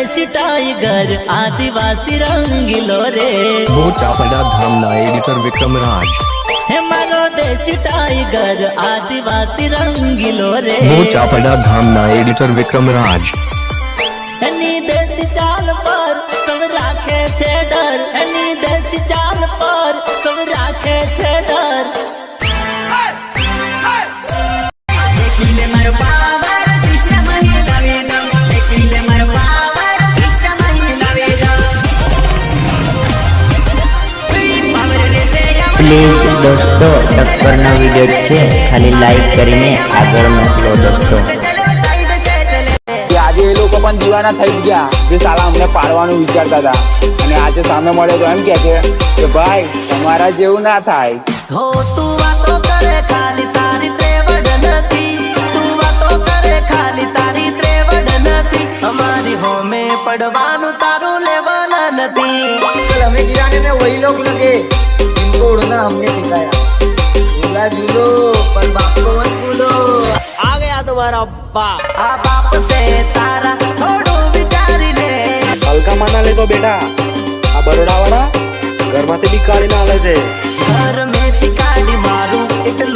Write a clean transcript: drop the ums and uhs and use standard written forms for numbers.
देसी टाइगर आदिवासी रंगीलो रे। वो चापड़ा धाम ना एडिटर विक्रम राज। हे मारो देसी टाइगर आदिवासी रंगीलो रे। वो चापड़ा धाम ना एडिटर विक्रम राज। एनी देसी चाल पर सब राखे छे डर। एनी देसी चाल पर सब राखे छे डर। प्लीज दोस्तों टक्कर वीडियो છે ખાલી લાઈક કરીને આગળ મોકલો દોસ્તો। આજે એ લોકો પણ દીવાના થઈ ગયા જે સાલા અમને પાડવાનું વિચારતા હતા અને આજે સામે મળે તો એમ કહે છે કે ભાઈ તમારા જેવું ના થાય। હો તું વાતો કરે ખાલી તારી ત્રેવડ નથી। તું વાતો કરે ખાલી તારી ત્રેવડ નથી। અમારી હોમે પડવાનું તારું લેવલ નથી। हमें गिराने में वही लोग लगे जिनको उड़ना हमने सिखाया। झूला झूलो पर बाप को मत भूलो। आ गया तुम्हारा बाप। आ बाप से तारा थोड़ू विचारी ले। हल्का माना ले तो बेटा आ बरोड़ा वाला घर माथे भी काढ़ी ना आले छे। घर में थी काढ़ी मारू એટલે